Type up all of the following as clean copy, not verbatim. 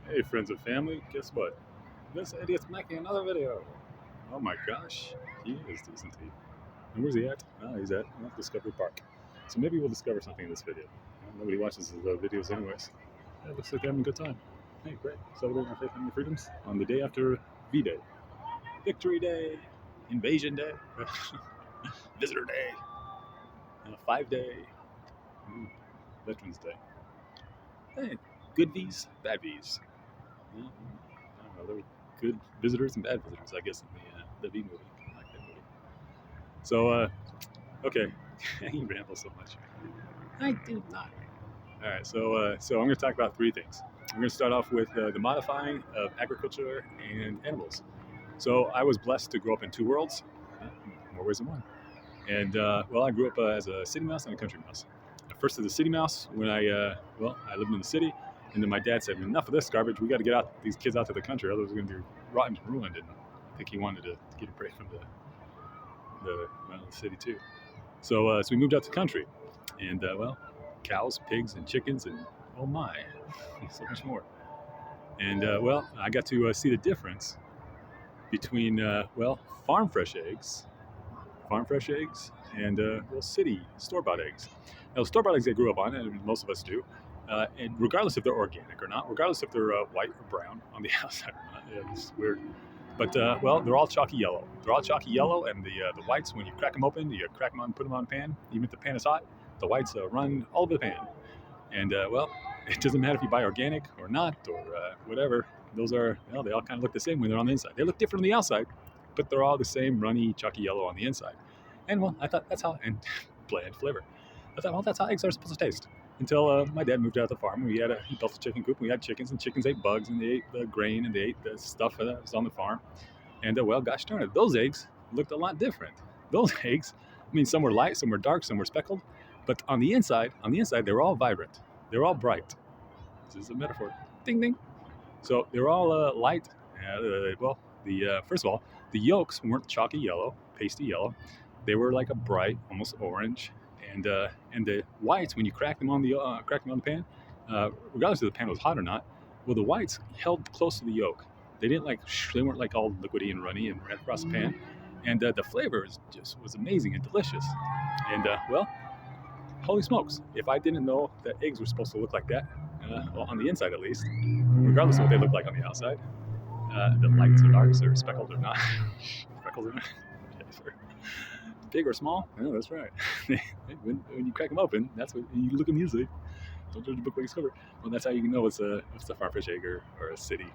Hey, friends and family, guess what? This idiot's making another video. Oh my gosh, he is, isn't he? And where's he at? Oh, he's at Discovery Park. So maybe we'll discover something in this video. Nobody watches his videos anyways. Yeah, it looks like they're having a good time. Hey, great. Celebrating our faith and freedoms on the day after V-Day. Victory Day, Invasion Day, Visitor Day, 5-Day, Veterans Day. Hey, good V's, bad V's. Yeah, I don't know. There were good visitors and bad visitors, I guess, in the V movie. I like that movie. So, okay, you ramble so much. I do not. All right, so I'm going to talk about three things. I'm going to start off with the modifying of agriculture and animals. So I was blessed to grow up in two worlds, more ways than one. And well, I grew up as a city mouse and a country mouse. First as a city mouse when I lived in the city, and then my dad said, "Enough of this garbage. We got to get these kids out to the country, otherwise they're going to be rotten and ruined." And I think he wanted to get a break from the city too. So we moved out to the country, and cows, pigs, and chickens, and oh my, so much more. And I got to see the difference between farm fresh eggs, and city store-bought eggs. Now, store-bought eggs I grew up on, and most of us do, and regardless if they're organic or not, regardless if they're white or brown on the outside or not, yeah, it's weird. But they're all chalky yellow. They're all chalky yellow, and the whites, when you crack them open, you crack them on, put them on a pan. Even if the pan is hot, the whites run all over the pan. And it doesn't matter if you buy organic or not or whatever. Those are, they all kind of look the same when they're on the inside. They look different on the outside, but they're all the same runny, chalky yellow on the inside. And I thought that's how, and bland flavor. I thought, that's how eggs are supposed to taste. Until my dad moved out to the farm. He built a chicken coop. And we had chickens, and chickens ate bugs, and they ate the grain, and they ate the stuff that was on the farm. And gosh darn it, those eggs looked a lot different. Those eggs, some were light, some were dark, some were speckled, but on the inside, they were all vibrant. They were all bright. This is a metaphor. Ding ding. So they were all light. First of all, the yolks weren't chalky yellow, pasty yellow. They were like a bright, almost orange, and the whites, when you cracked them on the pan, regardless if the pan was hot or not, well, the whites held close to the yolk. They weren't like all liquidy and runny and ran across the pan, and the flavor was amazing and delicious. And holy smokes! If I didn't know that eggs were supposed to look like that, on the inside at least, regardless of what they look like on the outside, the lights or darks or speckled or not, freckles or not. Big or small? Yeah, that's right. when you crack them open, that's what you look at them usually. Don't judge a book by its cover. Well, that's how you can know it's a farm fresh egg or a city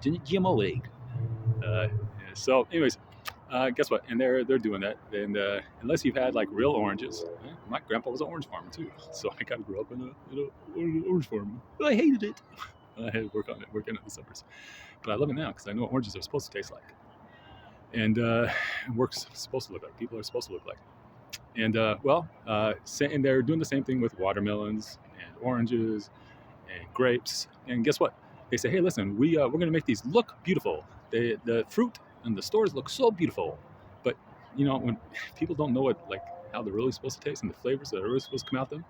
GMO egg. So, anyways, guess what? And they're doing that. And unless you've had like real oranges, my grandpa was an orange farmer too, so I kind of grew up in an orange farm. But I hated it. I had to work in the summers, but I love it now because I know what oranges are supposed to taste like. And work's supposed to look like. People are supposed to look like. And and they're doing the same thing with watermelons and oranges and grapes. And guess what? They say, hey, listen, we're going to make these look beautiful. The fruit in the stores look so beautiful, but when people don't know how they're really supposed to taste and the flavors that are really supposed to come out them,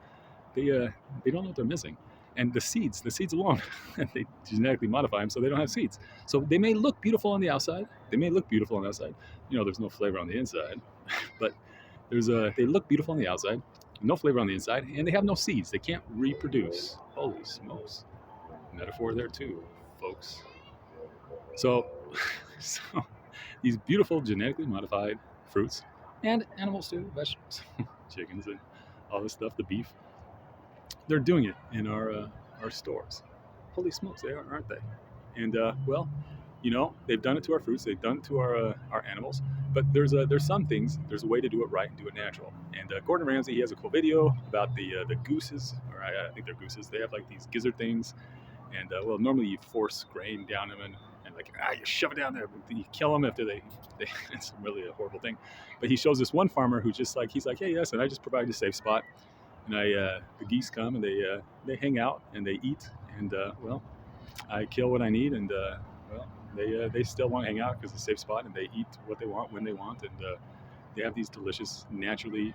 they don't know what they're missing. And the seeds alone, they genetically modify them so they don't have seeds. So they may look beautiful on the outside. There's no flavor on the inside, but they look beautiful on the outside, no flavor on the inside, and they have no seeds. They can't reproduce. Holy smokes. Metaphor there too, folks. So these beautiful genetically modified fruits and animals too, vegetables, chickens and all this stuff, the beef, they're doing it in our stores. Holy smokes, they are, aren't they? And they've done it to our fruits, they've done it to our animals. But there's some things. There's a way to do it right and do it natural. And Gordon Ramsay, he has a cool video about the gooses, or I think they're gooses. They have like these gizzard things, and normally you force grain down them and you shove it down there. You kill them after they it's really a horrible thing. But he shows this one farmer who he's like, hey, yes, and I just provide a safe spot. And the geese come and they hang out and they eat, and I kill what I need, and they still want to hang out because it's a safe spot, and they eat what they want when they want, and they have these delicious, naturally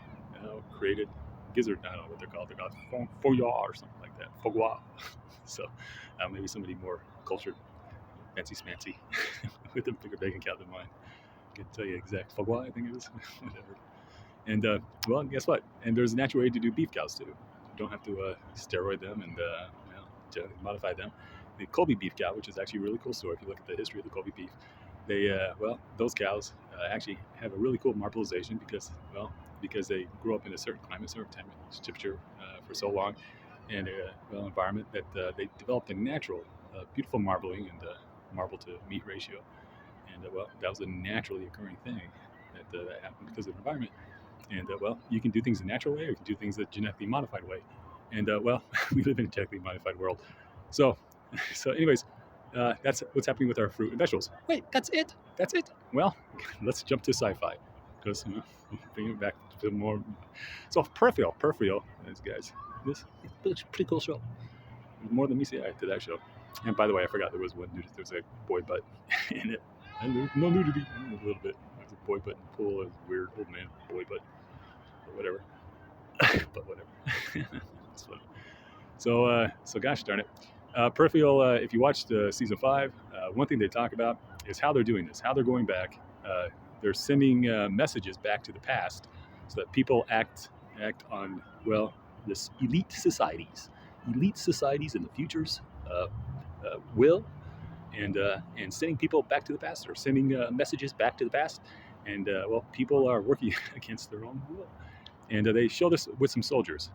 created gizzard. I don't know what they're called. They're called foie or something like that. Foie gras. So maybe somebody more cultured, fancy smancy, with a bigger bacon count than mine can tell you exact foie gras, I think it is. Whatever. And well, guess what? And there's a natural way to do beef cows too. You don't have to steroid them and genetically modify them. The Colby beef cow, which is actually a really cool story. If you look at the history of the Colby beef, they those cows actually have a really cool marbleization because they grew up in a certain climate, certain temperature for so long, and environment that they developed a natural, beautiful marbling and marble to meat ratio, and that was a naturally occurring thing that happened because of the environment. And you can do things the natural way, or you can do things the genetically modified way. And we live in a genetically modified world. So anyways, that's what's happening with our fruit and vegetables. Wait, that's it? That's it? Well, let's jump to sci-fi, because bring it back to more. So Peripheral, guys, this is a pretty cool show. More than me say to that show. And by the way, I forgot there was a boy butt in it, and there's no nudity, a little bit. There's a boy butt in the pool, a weird old man boy butt, but whatever. But whatever. It's funny. So gosh darn it. Peripheral, if you watched season 5, one thing they talk about is how they're doing this, how they're going back. They're sending messages back to the past so that people act on, this elite societies in the futures will, and sending people back to the past, or sending messages back to the past. And people are working against their own will. And they show this with some soldiers.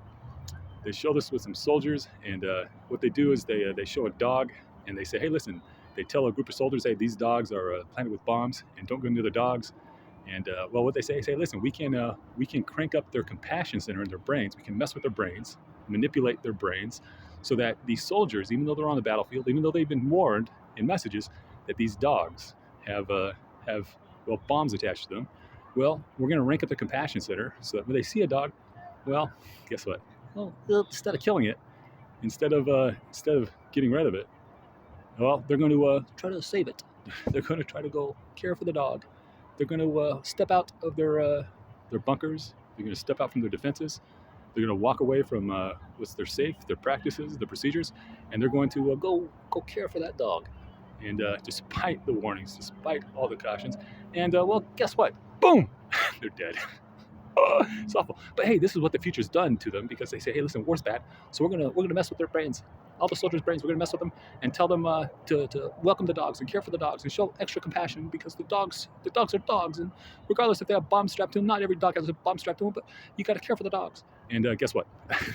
And what they do is they show a dog, and they say, hey, listen, they tell a group of soldiers, hey, these dogs are planted with bombs, and don't go near the dogs. And what they say, listen, we can crank up their compassion center in their brains. We can mess with their brains, manipulate their brains, so that these soldiers, even though they're on the battlefield, even though they've been warned in messages that these dogs have bombs attached to them, we're going to rank up the compassion center so that when they see a dog, guess what? Well, instead of killing it, instead of getting rid of it, they're going to try to save it. They're going to try to go care for the dog. They're going to step out of their bunkers. They're going to step out from their defenses. They're going to walk away from what's their safe, their practices, their procedures, and they're going to go care for that dog. And despite the warnings, despite all the cautions, and guess what? Boom, they're dead. It's awful. But hey, this is what the future's done to them, because they say, hey, listen, war's bad, so we're gonna mess with their brains. All the soldiers' brains, we're gonna mess with them and tell them to welcome the dogs and care for the dogs and show extra compassion, because the dogs are dogs, and regardless if they have bombs strapped to them, not every dog has a bomb strapped to them, but you got to care for the dogs. And guess what?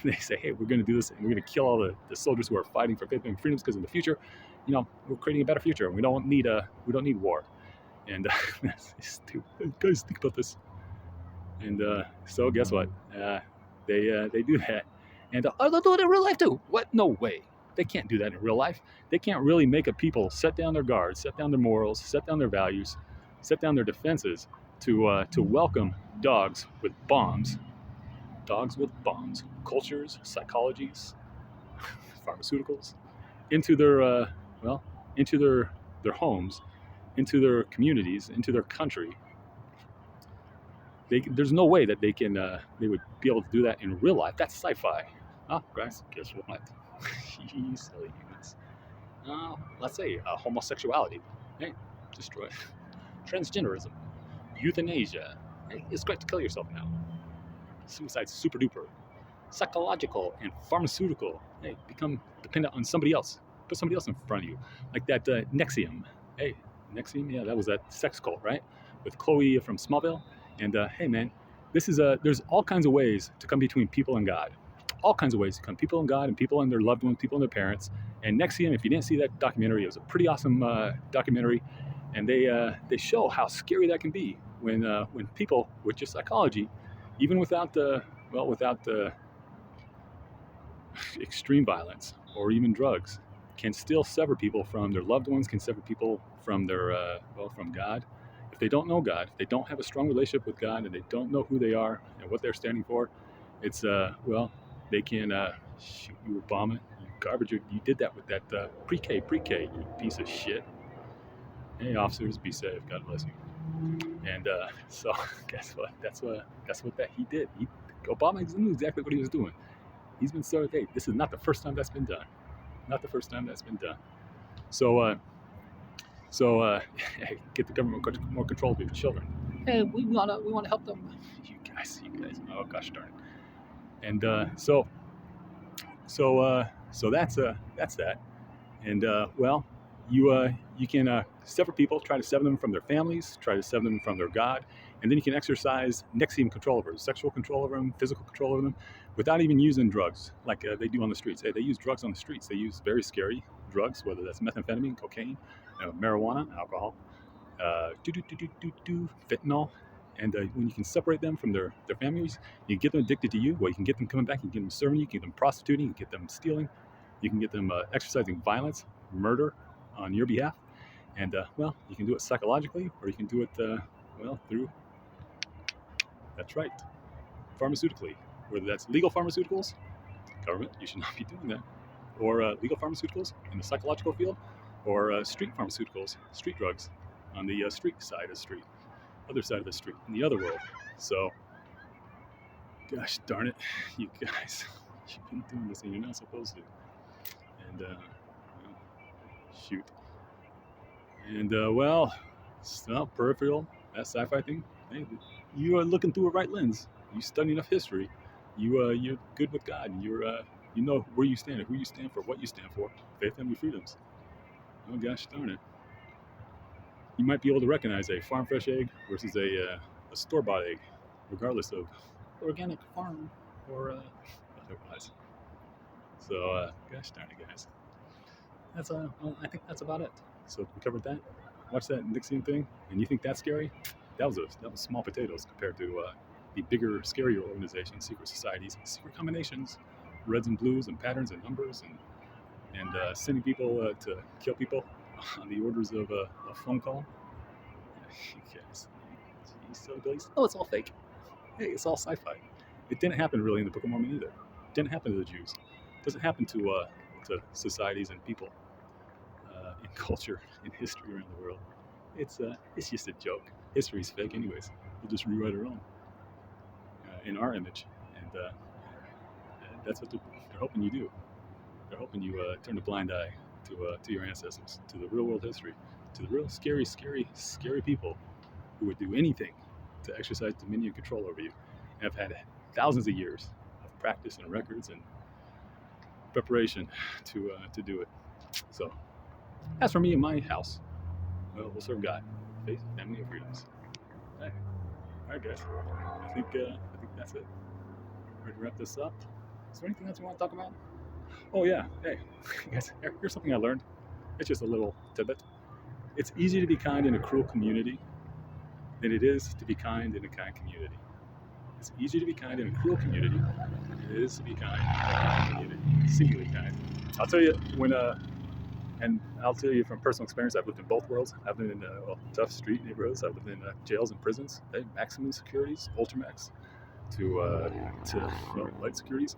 They say, hey, we're gonna do this, and we're gonna kill all the soldiers who are fighting for faith and freedoms, because in the future, we're creating a better future, and we don't need war. And that's stupid. Guys, think about this. And so guess what? They do that. And they'll do it in real life too. What? No way. They can't do that in real life. They can't really make a people set down their guards, set down their morals, set down their values, set down their defenses to welcome dogs with bombs. Dogs with bombs. Cultures, psychologies, pharmaceuticals into their homes, into their communities, into their country. There's no way that they would be able to do that in real life. That's sci-fi. Guys, guess what? Silly humans. Let's say homosexuality. Hey, destroy. Transgenderism. Euthanasia. Hey, it's great to kill yourself now. Suicide's super duper. Psychological and pharmaceutical. Hey, become dependent on somebody else. Put somebody else in front of you. Like that NXIVM. Hey, NXIVM? Yeah, that was that sex cult, right? With Chloe from Smallville. And hey, man, there's all kinds of ways to come between people and God. All kinds of ways to come people and God, and people and their loved ones, people and their parents. And NXIVM, if you didn't see that documentary, it was a pretty awesome documentary. And they show how scary that can be when people with just psychology, even without the extreme violence or even drugs, can still sever people from their loved ones, can sever people from their from God. If they don't know God, if they don't have a strong relationship with God, and they don't know who they are and what they're standing for, it's they can shoot you, Obama, you garbage. You did that with that pre-K, you piece of shit. Hey, officers, be safe. God bless you. And so guess what? That's what he did. Obama knew exactly what he was doing. He's been so, hey, this is not the first time that's been done. Not the first time that's been done. So, get the government more control of your children. Hey, we wanna help them. You guys. Oh gosh darn it. And so that's that. And well, you can sever people, try to sever them from their families, try to sever them from their God, and then you can exercise NXIVM control over them, sexual control over them, physical control over them, without even using drugs like they do on the streets. They use drugs on the streets. They use very scary drugs, whether that's methamphetamine, cocaine, marijuana, alcohol, fentanyl. And when you can separate them from their families, you can get them addicted to you, well, you can get them coming back, you can get them serving you can get them prostituting, you can get them stealing, you can get them exercising violence, murder on your behalf. And, well, you can do it psychologically, or you can do it, well, through, that's right, pharmaceutically. Whether that's legal pharmaceuticals, government, you should not be doing that, or legal pharmaceuticals in the psychological field, or street pharmaceuticals, street drugs on the street side of the street, other side of the street, in the other world. So, gosh darn it, you guys, you've been doing this and you're not supposed to. And, well, shoot. And, well, peripheral, that sci-fi thing, hey, you are looking through a right lens. You study enough history. You're good with God. And you know where you stand and who you stand for, what you stand for, faith, family, freedoms. Oh, gosh darn it. You might be able to recognize a farm fresh egg versus a store-bought egg, regardless of organic farm or otherwise. So, gosh darn it, guys. That's well, I think that's about it. So we covered that. Watch that NXIVM thing, and you think that's scary? That was small potatoes compared to the bigger, scarier organizations, secret societies, secret combinations, reds and blues, and patterns and numbers, and sending people to kill people on the orders of a phone call. Yes. Oh, it's all fake. Hey, it's all sci-fi. It didn't happen really in the Book of Mormon either. It didn't happen to the Jews. It doesn't happen to societies and people in culture, in history around the world. It's just a joke. History's fake, anyways. We'll just rewrite our own in our image, and that's what they're hoping you do. They're hoping you turn a blind eye to your ancestors, to the real world history, to the real scary, scary, scary people who would do anything to exercise dominion and control over you, and have had thousands of years of practice and records and preparation to do it. So, as for me and my house, well, we'll serve God, faith, family, and freedoms. Hey. All right, guys. I think that's it. Ready to wrap this up? Is there anything else you want to talk about? Oh yeah. Hey, guys. Here's something I learned. It's just a little tidbit. It's easier to be kind in a cruel community than it is to be kind in a kind community. It's easier to be kind in a cruel community than it is to be kind in a kind community. Singularly kind. I'll tell you and I'll tell you from personal experience, I've lived in both worlds. I've lived in tough street neighborhoods. I've lived in jails and prisons. They have maximum securities, ultramax, to light securities.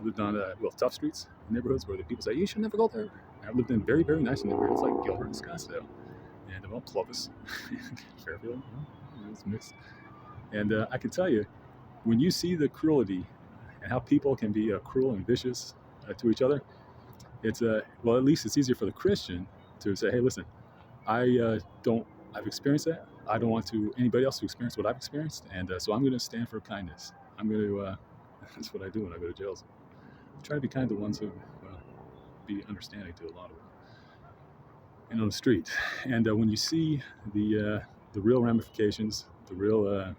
I lived on tough streets, neighborhoods where the people say you should never go there. And I've lived in very, very nice neighborhoods like Gilbert and Scottsdale, and Clovis, Fairfield. It's mixed. And I can tell you, when you see the cruelty and how people can be cruel and vicious to each other, it's well, at least it's easier for the Christian to say, hey, listen, I've experienced that. I don't want anybody else to experience what I've experienced, and so I'm going to stand for kindness. I'm going to that's what I do when I go to jails. I try to be kind to the ones who be understanding to a lot of them. And on the street, and when you see the real ramifications, the real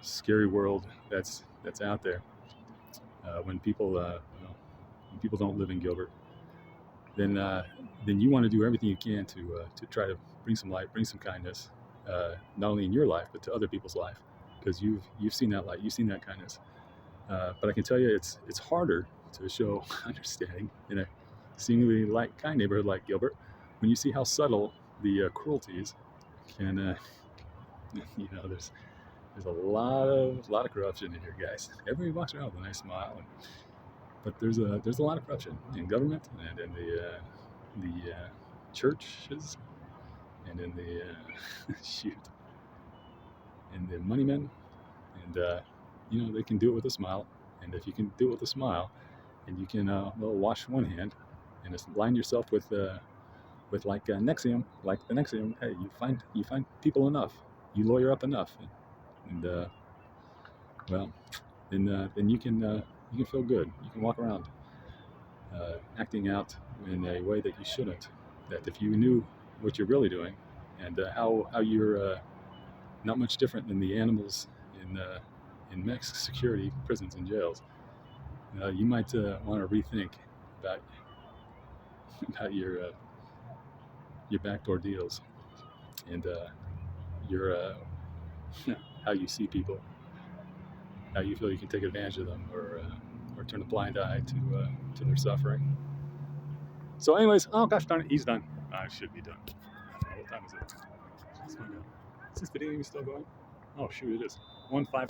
scary world that's out there, when people don't live in Gilbert, then you want to do everything you can to try to bring some light, bring some kindness, not only in your life but to other people's life, because you've seen that light, you've seen that kindness. But I can tell you, it's harder to show understanding in a seemingly kind neighborhood like Gilbert when you see how subtle the cruelties can. There's a lot of corruption in here, guys. Everybody walks around with a nice smile, but there's a lot of corruption in government and in the churches and in the in the money men, and they can do it with a smile. And if you can do it with a smile, and you can wash one hand, and just line yourself with like Nexium, like the Nexium. Hey, you find people enough, you lawyer up enough, and well, then you can feel good. You can walk around acting out in a way that you shouldn't. That if you knew what you're really doing, and how you're not much different than the animals in max security prisons and jails, you might want to rethink about about your backdoor deals and your how you see people, how you feel you can take advantage of them, or turn a blind eye to their suffering. So, anyways, oh gosh darn it, he's done. I should be done. What time is it? Is this video even still going? Oh shoot, it is. 1:55.